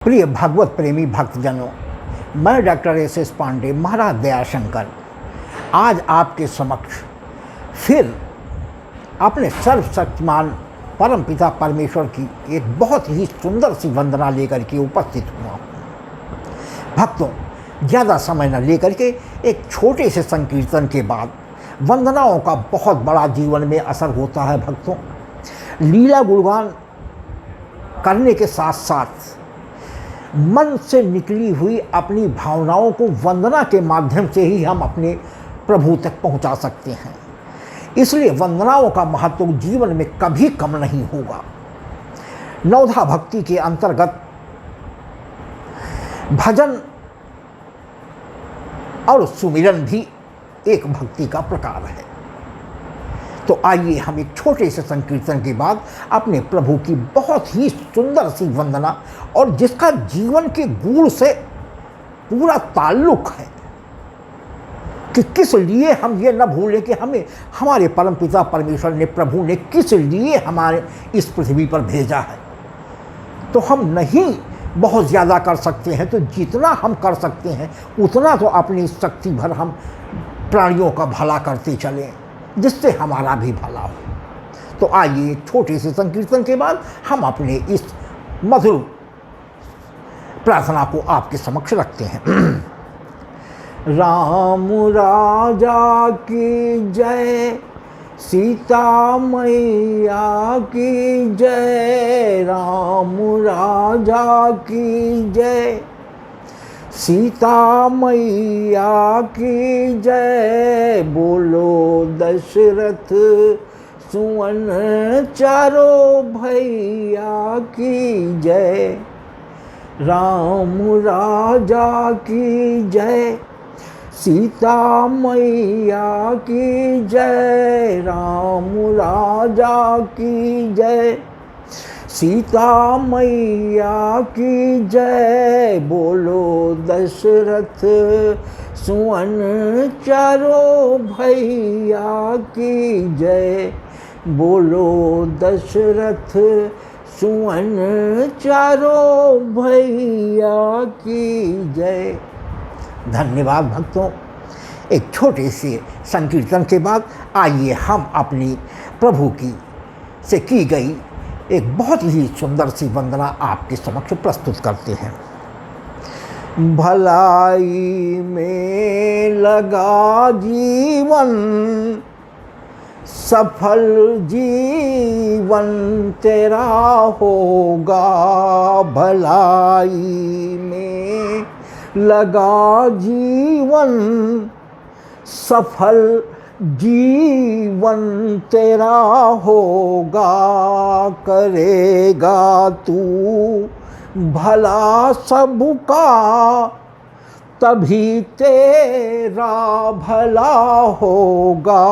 प्रिय भागवत प्रेमी भक्तजनों, मैं डॉक्टर एस पांडे महाराज दयाशंकर आज आपके समक्ष फिर अपने सर्वशक्तिमान परमपिता परमेश्वर की एक बहुत ही सुंदर सी वंदना लेकर के उपस्थित हुआ हूँ। भक्तों, ज़्यादा समय न लेकर के एक छोटे से संकीर्तन के बाद वंदनाओं का बहुत बड़ा जीवन में असर होता है। भक्तों, लीला गुणगान करने के साथ साथ मन से निकली हुई अपनी भावनाओं को वंदना के माध्यम से ही हम अपने प्रभु तक पहुंचा सकते हैं। इसलिए वंदनाओं का महत्व जीवन में कभी कम नहीं होगा। नवधा भक्ति के अंतर्गत भजन और सुमिरन भी एक भक्ति का प्रकार है। तो आइए हम एक छोटे से संकीर्तन के बाद अपने प्रभु की बहुत ही सुंदर सी वंदना, और जिसका जीवन के गुण से पूरा ताल्लुक है कि किस लिए हम ये न भूलें कि हमें हमारे परमपिता परमेश्वर ने, प्रभु ने किस लिए हमारे इस पृथ्वी पर भेजा है। तो हम नहीं बहुत ज़्यादा कर सकते हैं, तो जितना हम कर सकते हैं उतना तो अपनी शक्ति भर हम प्राणियों का भला करते चलें, जिससे हमारा भी भला हो। तो आइए छोटे से संकीर्तन के बाद हम अपने इस मधुर प्रार्थना को आपके समक्ष रखते हैं। राम राजा की जय, सीता मैया की जय। राम राजा की जय, सीता मैया की जय। बोलो दशरथ सुवन चारों भैया की जय। राम राजा की जय, सीता मैया की जय। राम राजा की जय, सीता मैया की जय। बोलो दशरथ सुवन चारों भैया की जय। बोलो दशरथ सुवन चारों भैया की जय। धन्यवाद भक्तों। एक छोटे से संकीर्तन के बाद आइए हम अपनी प्रभु की से की गई एक बहुत ही सुंदर सी वंदना आपके समक्ष प्रस्तुत करते हैं। भलाई में लगा जीवन, सफल जीवन तेरा होगा। भलाई में लगा जीवन, सफल जीवन तेरा होगा। करेगा तू भला सबका, तभी तेरा भला होगा।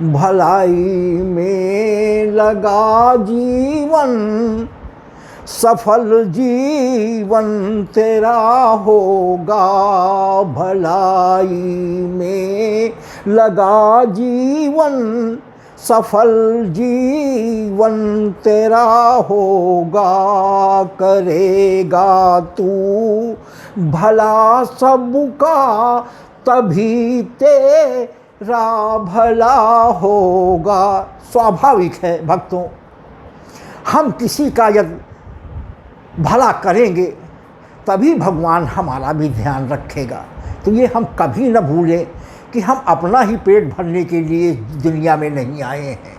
भलाई में लगा जीवन, सफल जीवन तेरा होगा। भलाई में लगा जीवन, सफल जीवन तेरा होगा। करेगा तू भला सबका, तभी तेरा भला होगा। स्वाभाविक है भक्तों, हम किसी का यदि भला करेंगे तभी भगवान हमारा भी ध्यान रखेगा। तो ये हम कभी न भूलें कि हम अपना ही पेट भरने के लिए दुनिया में नहीं आए हैं।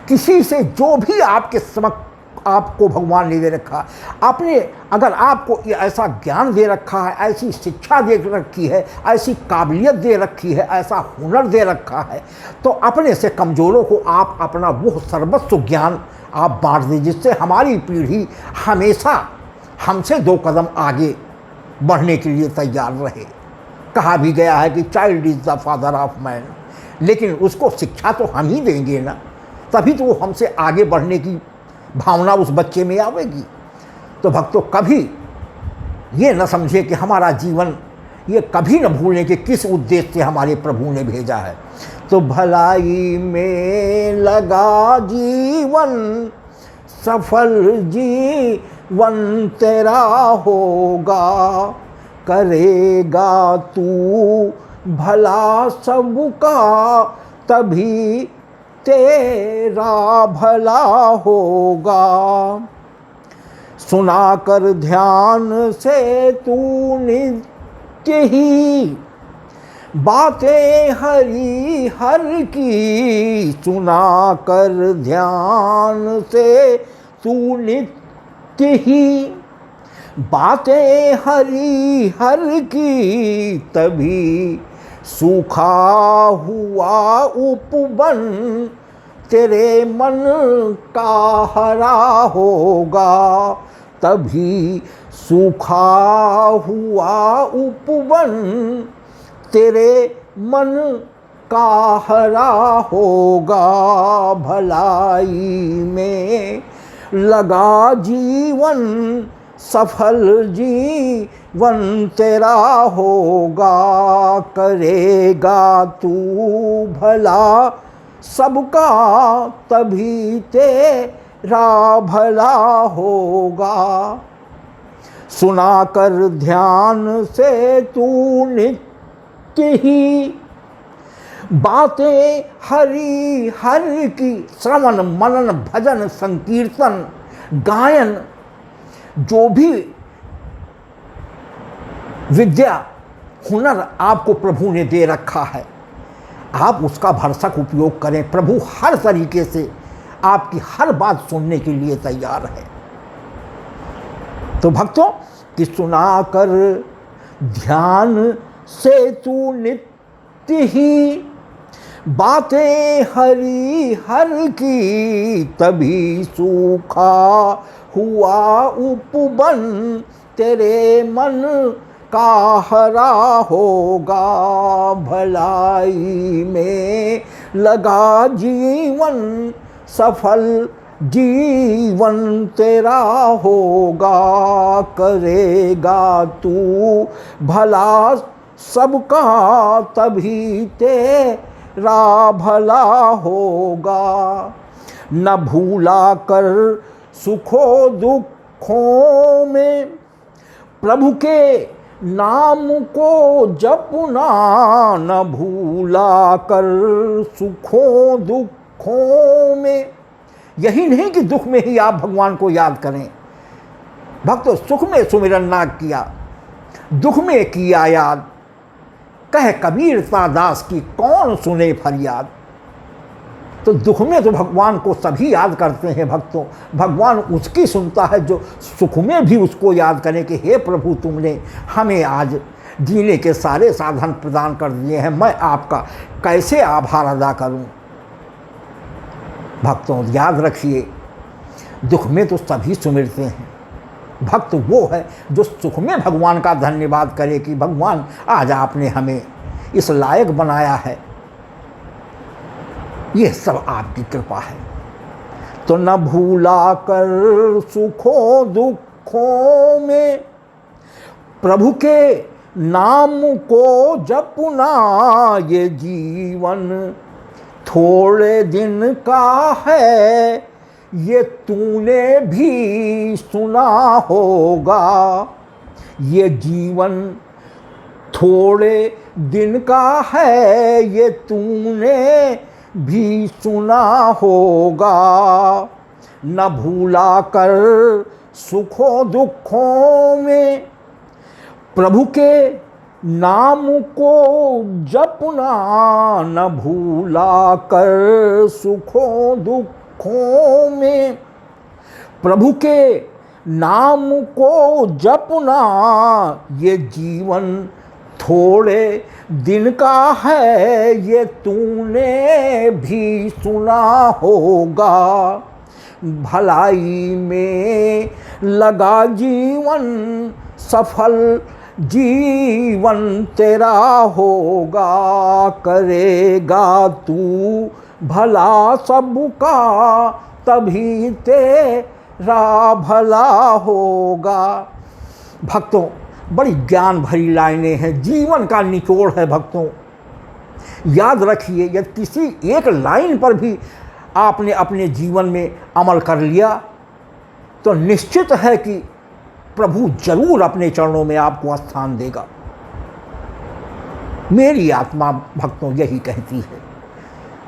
किसी से जो भी आपके समक्ष आपको भगवान ने दे रखा, आपने अगर आपको ये ऐसा ज्ञान दे रखा है, ऐसी शिक्षा दे रखी है, ऐसी काबिलियत दे रखी है, ऐसा हुनर दे रखा है, तो अपने से कमज़ोरों को आप अपना वो सर्वस्व ज्ञान आप बांट दें, जिससे हमारी पीढ़ी हमेशा हमसे 2 कदम आगे बढ़ने के लिए तैयार रहे। कहा भी गया है कि child is the father of man, लेकिन उसको शिक्षा तो हम ही देंगे ना, तभी तो वो हमसे आगे बढ़ने की भावना उस बच्चे में आवेगी। तो भक्तों, कभी ये न समझे कि हमारा जीवन, ये कभी न भूलें कि किस उद्देश्य से हमारे प्रभु ने भेजा है। तो भलाई में लगा जीवन, सफल जीवन वन तेरा होगा, करेगा तू भला सबका, तभी तेरा भला होगा। सुना कर ध्यान से तू नित्य ही बातें हरि हर की, सुना कर ध्यान से तू नित्य ही बातें हरि हर की, तभी सूखा हुआ उपवन तेरे मन का हरा होगा, तभी सूखा हुआ उपवन तेरे मन का हरा होगा। भलाई में लगा जीवन, सफल जीवन तेरा होगा, करेगा तू भला सबका, तभी तेरा भला होगा। सुना कर ध्यान से तू नित्य ही बातें हरि हर की, श्रवण मनन भजन संकीर्तन गायन, जो भी विद्या हुनर आपको प्रभु ने दे रखा है, आप उसका भरसक उपयोग करें। प्रभु हर तरीके से आपकी हर बात सुनने के लिए तैयार है। तो भक्तों, कि सुना कर ध्यान से तू नित्य ही बातें हरि हर की, तभी सूखा हुआ उपवन तेरे मन का हरा होगा। भलाई में लगा जीवन, सफल जीवन तेरा होगा, करेगा तू भला सबका, तभी तेरा भला होगा। न भूला कर सुखों दुखों में प्रभु के नाम को जपना, न भूला कर सुखों दुखों में। यही नहीं कि दुख में ही आप भगवान को याद करें। भक्तों, सुख में सुमिरन ना किया, दुख में किया याद, कह कबीर दास की कौन सुने फरियाद। तो दुख में तो भगवान को सभी याद करते हैं भक्तों। भगवान उसकी सुनता है जो सुख में भी उसको याद करें कि हे प्रभु, तुमने हमें आज जीने के सारे साधन प्रदान कर दिए हैं, मैं आपका कैसे आभार अदा करूं। भक्तों, याद रखिए, दुख में तो सभी सुमिरते हैं। भक्त वो है जो सुख में भगवान का धन्यवाद करे कि भगवान आज आपने हमें इस लायक बनाया है, ये सब आपकी कृपा है। तो न भूला कर सुखों दुखों में प्रभु के नाम को जपना, ये जीवन थोड़े दिन का है, ये तूने भी सुना होगा। ये जीवन थोड़े दिन का है, ये तूने भी सुना होगा। न भूला कर सुखों दुखों में प्रभु के नाम को जपना, न भूला कर सुखों दुखों में प्रभु के नाम को जपना, ये जीवन थोड़े दिन का है, ये तूने भी सुना होगा। भलाई में लगा जीवन, सफल जीवन तेरा होगा, करेगा तू भला सबका, तभी तेरा भला होगा। भक्तों, बड़ी ज्ञान भरी लाइनें हैं, जीवन का निचोड़ है भक्तों। याद रखिए, यदि किसी एक लाइन पर भी आपने अपने जीवन में अमल कर लिया तो निश्चित है कि प्रभु जरूर अपने चरणों में आपको स्थान देगा। मेरी आत्मा भक्तों यही कहती है,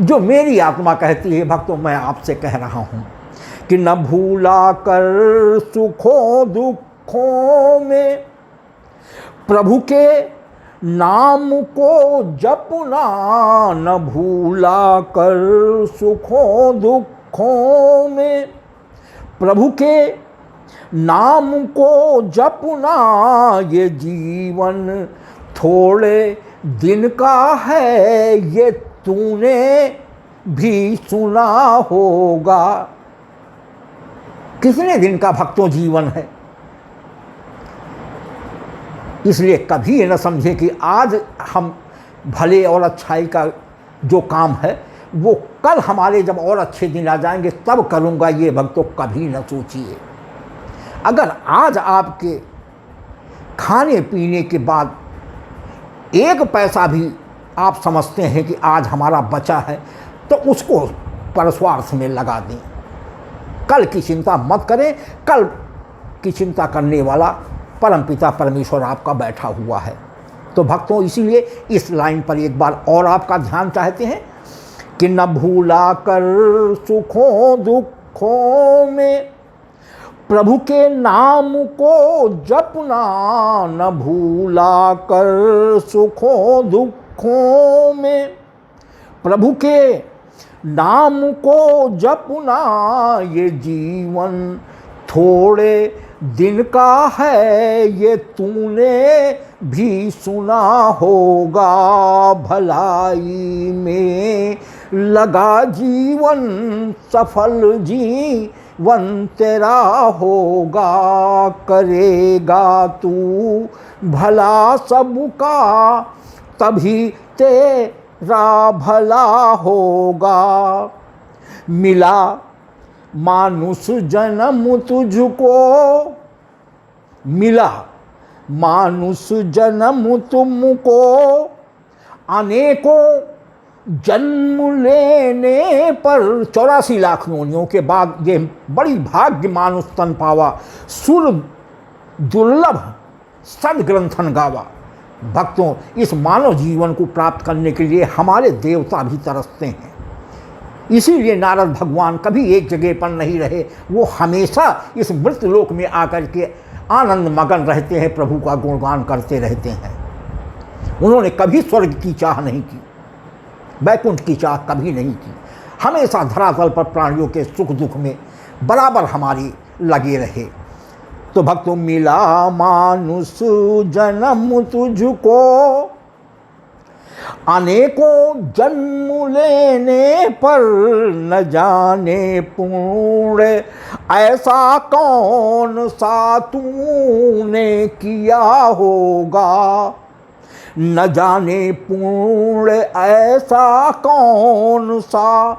जो मेरी आत्मा कहती है भक्तों, मैं आपसे कह रहा हूं कि न भूला कर सुखों दुखों में प्रभु के नाम को जपना, न भूला कर सुखों दुखों में प्रभु के नाम को जपना। ये जीवन थोड़े दिन का है, ये तूने भी सुना होगा। कितने दिन का भक्तों जीवन है, इसलिए कभी ये न समझे कि आज हम भले और अच्छाई का जो काम है वो कल हमारे जब और अच्छे दिन आ जाएंगे तब करूँगा, ये भक्तों कभी न सोचिए। अगर आज आपके खाने पीने के बाद एक पैसा भी आप समझते हैं कि आज हमारा बचा है, तो उसको परस्वार्थ में लगा दें। कल की चिंता मत करें, कल की चिंता करने वाला परमपिता परमेश्वर आपका बैठा हुआ है। तो भक्तों, इसीलिए इस लाइन पर एक बार और आपका ध्यान चाहते हैं कि न भूला कर सुखों दुखों में प्रभु के नाम को जपना, न भूला कर सुखों दुखों में प्रभु के नाम को जपना। ये जीवन थोड़े दिन का है, ये तूने भी सुना होगा। भलाई में लगा जीवन, सफल जीवन तेरा होगा। करेगा तू भला सबका, तभी तेरा भला होगा। मिला मानुष जन्म तुझको, मिला मानुष जन्म तुमको, अनेकों जन्म लेने पर 84 लाख योनियों के बाद ये बड़ी भाग्य मानुष तन पावा, सुर दुर्लभ सदग्रंथन गावा। भक्तों, इस मानव जीवन को प्राप्त करने के लिए हमारे देवता भी तरसते हैं। इसीलिए नारद भगवान कभी एक जगह पर नहीं रहे, वो हमेशा इस मृत लोक में आकर के आनंद मगन रहते हैं, प्रभु का गुणगान करते रहते हैं। उन्होंने कभी स्वर्ग की चाह नहीं की, वैकुंठ की चाह कभी नहीं की, हमेशा धरातल पर प्राणियों के सुख दुख में बराबर हमारी लगे रहे। तो भक्तों, मिला मानुष जन्म तुझको, अनेकों जन्म लेने पर, न जाने पूर्ण ऐसा कौन सा तूने किया होगा। न जाने पूर्ण ऐसा कौन सा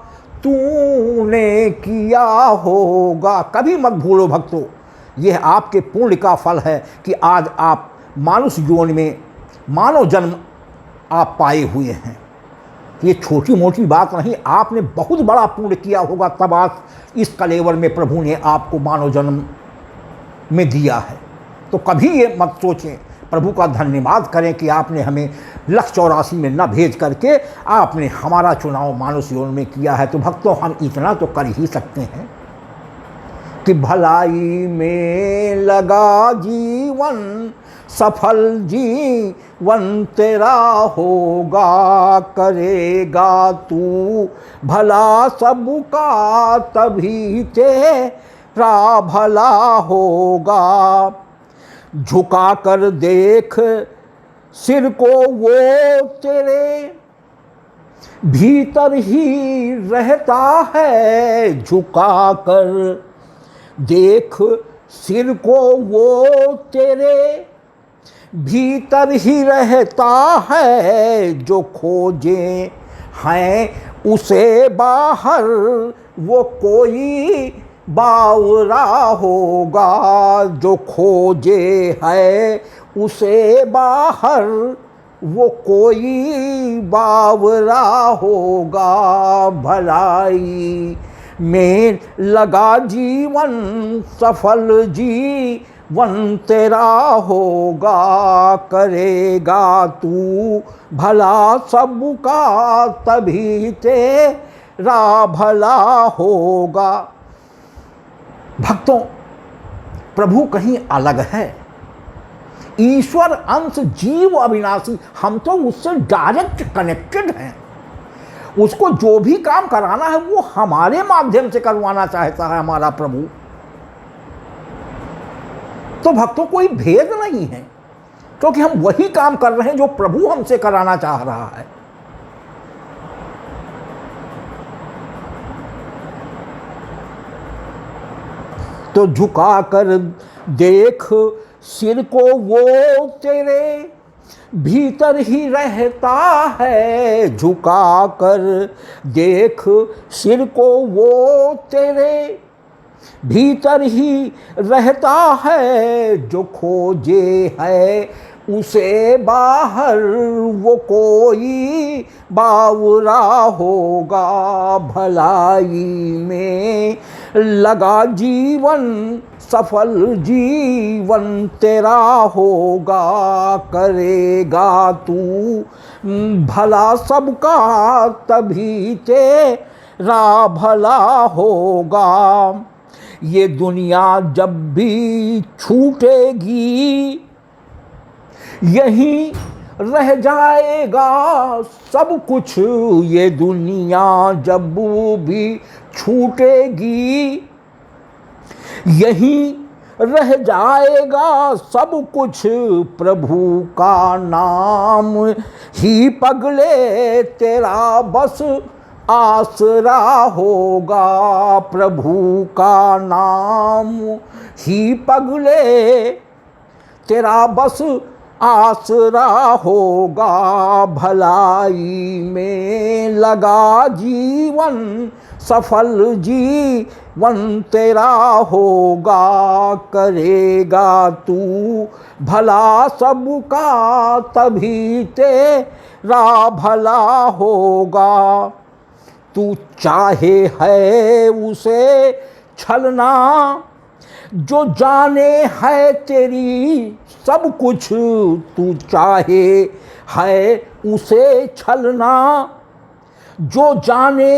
तूने किया होगा। कभी मत भूलो भक्तों, यह आपके पुण्य का फल है कि आज आप मानुष जीवन में मानव जन्म आप पाए हुए हैं। ये छोटी मोटी बात नहीं, आपने बहुत बड़ा पुण्य किया होगा, तब आज इस कलेवर में प्रभु ने आपको मानव जन्म में दिया है। तो कभी ये मत सोचें, प्रभु का धन्यवाद करें कि आपने हमें 184 में न भेज करके आपने हमारा चुनाव मानव जीवन में किया है। तो भक्तों, हम इतना तो कर ही सकते हैं कि भलाई में लगा जीवन, सफल जीवन तेरा होगा। करेगा तू भला सबका, तभी तेरा भला होगा। झुका कर देख सिर को, वो तेरे भीतर ही रहता है। झुका कर देख सिर को, वो तेरे भीतर ही रहता है। जो खोजे हैं उसे बाहर, वो कोई बावरा होगा। जो खोजे है उसे बाहर, वो कोई बावरा होगा। भलाई में लगा जीवन, सफल जीवन तेरा होगा। करेगा तू भला सबका, तभी तेरा भला होगा। भक्तों, प्रभु कहीं अलग है। ईश्वर अंश, जीव अविनाशी, हम तो उससे डायरेक्ट कनेक्टेड हैं। उसको जो भी काम कराना है वो हमारे माध्यम से करवाना चाहता है हमारा प्रभु। तो भक्तों, कोई भेद नहीं है, क्योंकि हम वही काम कर रहे हैं जो प्रभु हमसे कराना चाह रहा है। तो झुका कर देख सिर को, वो तेरे भीतर ही रहता है। झुका कर देख सिर को, वो तेरे भीतर ही रहता है। जो खोजे है उसे बाहर, वो कोई बावरा होगा। भलाई में लगा जीवन, सफल जीवन तेरा होगा। करेगा तू भला सबका, तभी तेरा भला होगा। ये दुनिया जब भी छूटेगी, यहीं रह जाएगा सब कुछ। ये दुनिया जब भी छूटेगी, यहीं रह जाएगा सब कुछ। प्रभु का नाम ही पगले तेरा बस आसरा होगा। प्रभु का नाम ही पगले तेरा बस आसरा होगा। भलाई में लगा जीवन, सफल जीवन तेरा होगा। करेगा तू भला सबका, तभी तेरा भला होगा। तू चाहे है उसे छलना, जो जाने है तेरी सब कुछ। तू चाहे है उसे छलना, जो जाने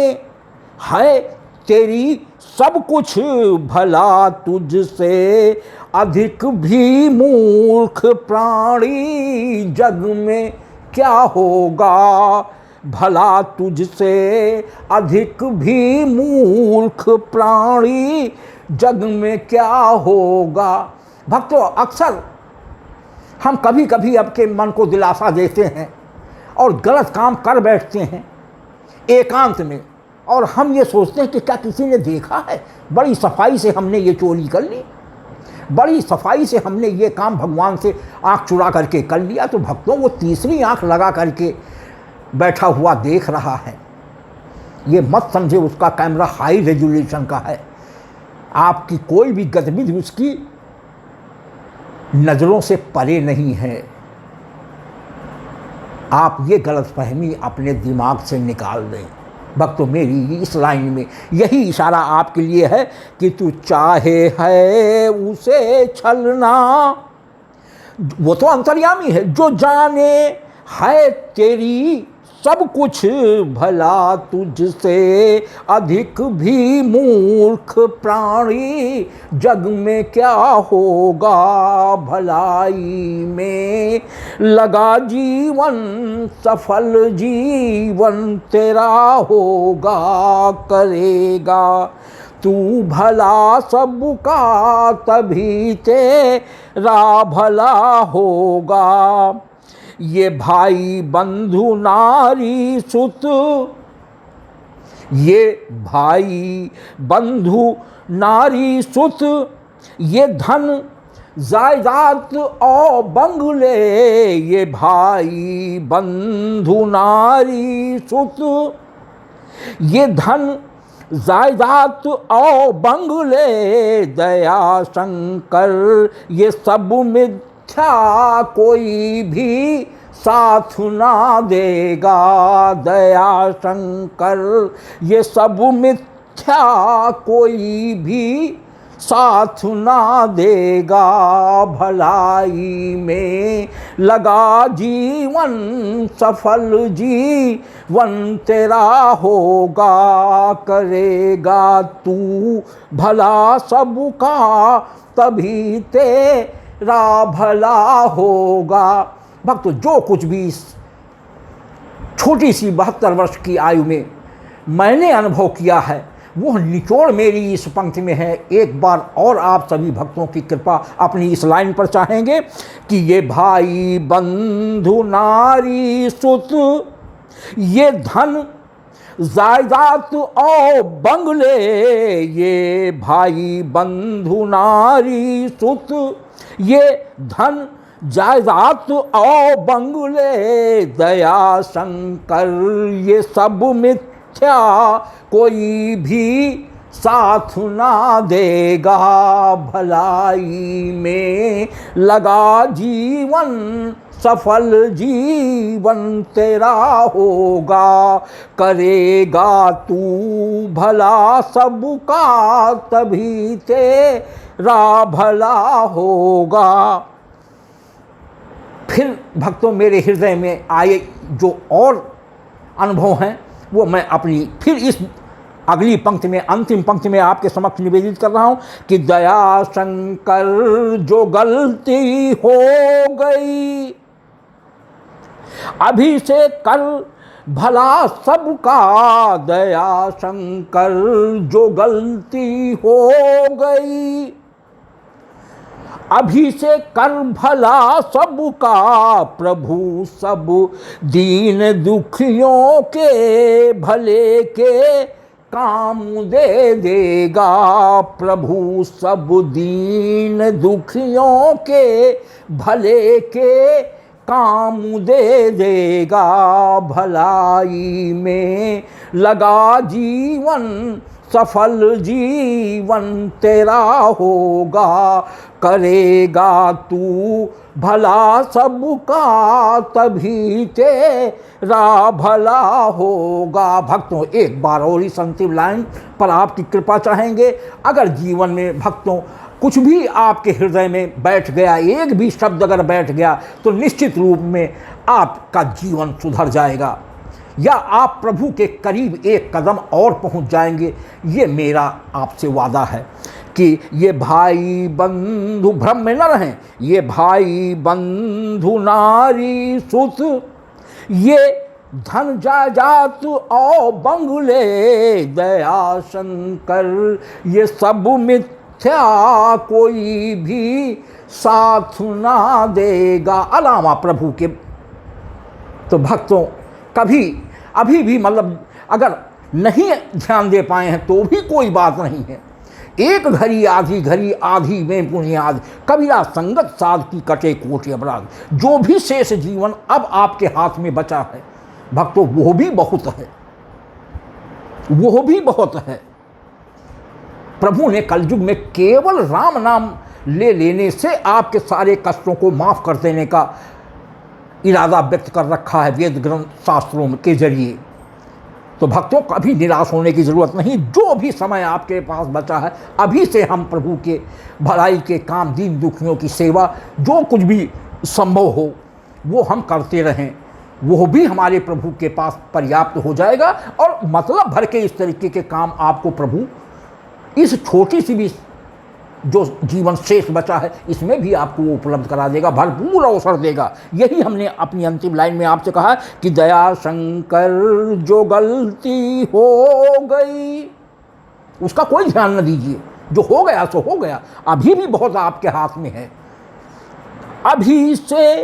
है तेरी सब कुछ। भला तुझसे अधिक भी मूर्ख प्राणी जग में क्या होगा। भला तुझसे अधिक भी मूर्ख प्राणी जग में क्या होगा। भक्तों, अक्सर हम कभी कभी आपके मन को दिलासा देते हैं और गलत काम कर बैठते हैं एकांत में, और हम ये सोचते हैं कि क्या किसी ने देखा है। बड़ी सफाई से हमने ये चोरी कर ली, बड़ी सफाई से हमने ये काम भगवान से आँख चुरा करके कर लिया। तो भक्तों, वो तीसरी आँख लगा करके बैठा हुआ देख रहा है। ये मत समझे उसका कैमरा हाई रेजोल्यूशन का है। आपकी कोई भी गतिविधि उसकी नज़रों से परे नहीं है। आप ये गलतफहमी अपने दिमाग से निकाल दें। भक्तों, मेरी इस लाइन में यही इशारा आपके लिए है कि तू चाहे है उसे छलना, वो तो अंतर्यामी है। जो जाने है तेरी सब कुछ। भला तुझसे अधिक भी मूर्ख प्राणी जग में क्या होगा। भलाई में लगा जीवन, सफल जीवन तेरा होगा। करेगा तू भला सबका, तभी तेरा भला होगा। ये भाई बंधु नारी सुत, ये भाई बंधु नारी सुत, ये धन जायदाद और बंगले। ये भाई बंधु नारी सुत, ये धन जायदाद और बंगले। दया शंकर ये सब मिथ्या, कोई भी साथ ना देगा। दया शंकर ये सब मिथ्या, मिथ्या कोई भी साथ ना देगा, भलाई में लगा जीवन सफल जीवन तेरा होगा, करेगा तू भला सबका तभी तेरा भला होगा। भक्त जो कुछ भी इस छोटी सी 72 वर्ष की आयु में मैंने अनुभव किया है वो निचोड़ मेरी इस पंक्ति में है। एक बार और आप सभी भक्तों की कृपा अपनी इस लाइन पर चाहेंगे कि ये भाई बंधु नारी सुत, ये धन जायदाद और बंगले, ये भाई बंधु नारी सुत, ये धन जायदाद और बंगले, दया शंकर ये सब मिथ्या कोई भी साथ ना देगा, भलाई में लगा जीवन सफल जीवन तेरा होगा, करेगा तू भला सबका तभी तेरा भला होगा। फिर भक्तों मेरे हृदय में आए जो और अनुभव हैं वो मैं अपनी फिर इस अगली पंक्ति में अंतिम पंक्ति में आपके समक्ष निवेदित कर रहा हूं कि दया शंकर जो गलती हो गई अभी से कर भला सबका, दया शंकर जो गलती हो गई अभी से कर भला सबका, प्रभु सब दीन दुखियों के भले के काम दे देगा, प्रभु सब दीन दुखियों के भले के काम दे देगा, भलाई में लगा जीवन सफल जीवन तेरा होगा, करेगा तू भला सबका तभी तेरा भला होगा। भक्तों एक बार और इस अंतिम लाइन पर आपकी कृपा चाहेंगे। अगर जीवन में भक्तों कुछ भी आपके हृदय में बैठ गया, एक भी शब्द अगर बैठ गया तो निश्चित रूप में आपका जीवन सुधर जाएगा या आप प्रभु के करीब एक कदम और पहुंच जाएंगे। ये मेरा आपसे वादा है कि ये भाई बंधु भ्रम में न रहें, ये भाई बंधु नारी सुत, ये धन जायदाद और बंगले, दया शंकर ये सब मिथ्या कोई भी साथ ना देगा अलावा प्रभु के। तो भक्तों कभी अभी भी मतलब अगर नहीं ध्यान दे पाए हैं तो भी कोई बात नहीं है। एक घड़ी आधी में पुण्याद, कबीरा संगत साध की कटे कोटि अपराध। जो भी शेष जीवन अब आपके हाथ में बचा है भक्तों वो भी बहुत है, वो भी बहुत है। प्रभु ने कलयुग में केवल राम नाम ले लेने से आपके सारे कष्टों को माफ कर देने का इरादा व्यक्त कर रखा है वेद ग्रंथ शास्त्रों के जरिए। तो भक्तों कभी निराश होने की ज़रूरत नहीं। जो भी समय आपके पास बचा है अभी से हम प्रभु के भलाई के काम, दीन दुखियों की सेवा, जो कुछ भी संभव हो वो हम करते रहें, वो भी हमारे प्रभु के पास पर्याप्त हो जाएगा। और मतलब भर के इस तरीके के काम आपको प्रभु इस छोटी सी भी जो जीवन शेष बचा है इसमें भी आपको वो उपलब्ध करा देगा, भरपूर अवसर देगा। यही हमने अपनी अंतिम लाइन में आपसे कहा कि दया शंकर जो गलती हो गई उसका कोई ध्यान न दीजिए, जो हो गया सो हो गया, अभी भी बहुत आपके हाथ में है। अभी से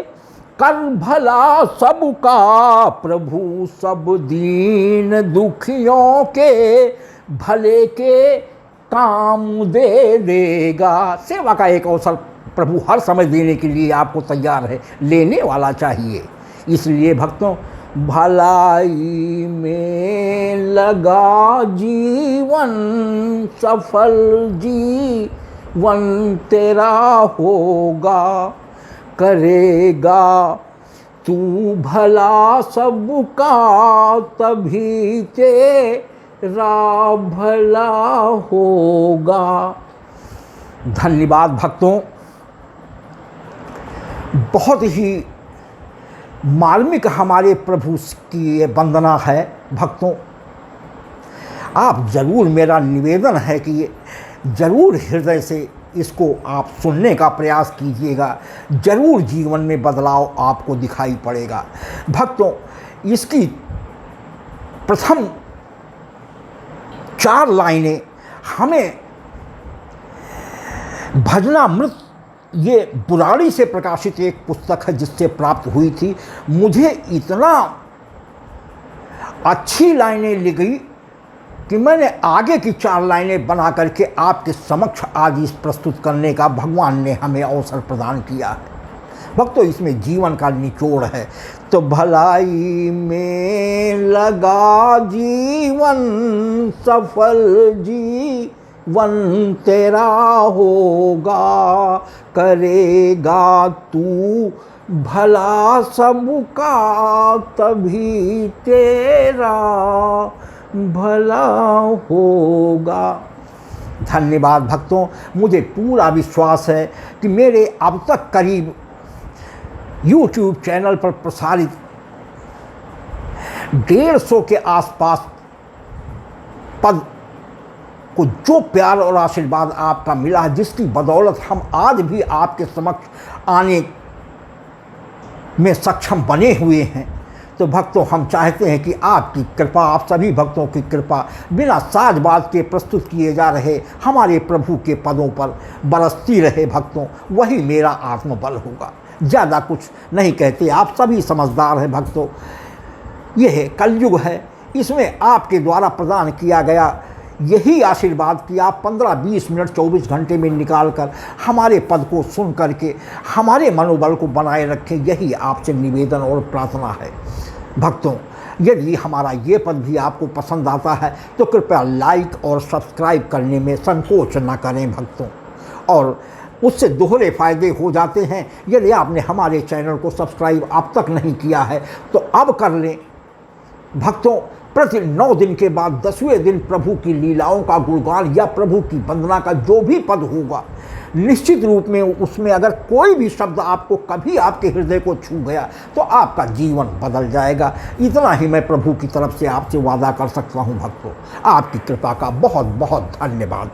कर भला सबका, प्रभु सब दीन दुखियों के भले के काम दे देगा। सेवा का एक अवसर प्रभु हर समय देने के लिए आपको तैयार है, लेने वाला चाहिए। इसलिए भक्तों भलाई में लगा जीवन सफल जीवन तेरा होगा, करेगा तू भला सबका तभी ते तेरा भला होगा। धन्यवाद भक्तों। बहुत ही मार्मिक हमारे प्रभु की ये वंदना है भक्तों। आप ज़रूर, मेरा निवेदन है कि ज़रूर हृदय से इसको आप सुनने का प्रयास कीजिएगा। ज़रूर जीवन में बदलाव आपको दिखाई पड़ेगा भक्तों। इसकी प्रथम 4 लाइनें हमें भजनामृत, ये बुराड़ी से प्रकाशित एक पुस्तक है जिससे प्राप्त हुई थी। मुझे इतना अच्छी लाइनें लिखी कि मैंने आगे की 4 लाइनें बना करके आपके समक्ष आज इस प्रस्तुत करने का भगवान ने हमें अवसर प्रदान किया है भक्तों। इसमें जीवन का निचोड़ है। तो भलाई में लगा जीवन, सफल जीवन तेरा होगा। करेगा तू भला सबका, तभी तेरा भला होगा। धन्यवाद भक्तों। मुझे पूरा विश्वास है कि मेरे अब तक करीब YouTube चैनल पर प्रसारित 150 के आसपास पद को जो प्यार और आशीर्वाद आपका मिला है, जिसकी बदौलत हम आज भी आपके समक्ष आने में सक्षम बने हुए हैं, तो भक्तों हम चाहते हैं कि आपकी कृपा, आप सभी भक्तों की कृपा बिना साजबाज के प्रस्तुत किए जा रहे हमारे प्रभु के पदों पर बरसती रहे भक्तों। वही मेरा आत्मबल होगा। ज़्यादा कुछ नहीं कहते, आप सभी समझदार हैं भक्तों। यह कलयुग है, इसमें आपके द्वारा प्रदान किया गया यही आशीर्वाद कि आप 15-20 मिनट 24 घंटे में निकाल कर हमारे पद को सुन करके हमारे मनोबल को बनाए रखें। यही आपसे निवेदन और प्रार्थना है भक्तों। यदि हमारा ये पद भी आपको पसंद आता है तो कृपया लाइक और सब्सक्राइब करने में संकोच न करें भक्तों। और उससे दोहरे फ़ायदे हो जाते हैं। यदि आपने हमारे चैनल को सब्सक्राइब अब तक नहीं किया है तो अब कर लें भक्तों। प्रति 9 दिन के बाद 10वें दिन प्रभु की लीलाओं का गुणगान या प्रभु की वंदना का जो भी पद होगा, निश्चित रूप में उसमें अगर कोई भी शब्द आपको कभी आपके हृदय को छू गया तो आपका जीवन बदल जाएगा। इतना ही मैं प्रभु की तरफ से आपसे वादा कर सकता हूँ भक्तों। आपकी कृपा का बहुत बहुत धन्यवाद।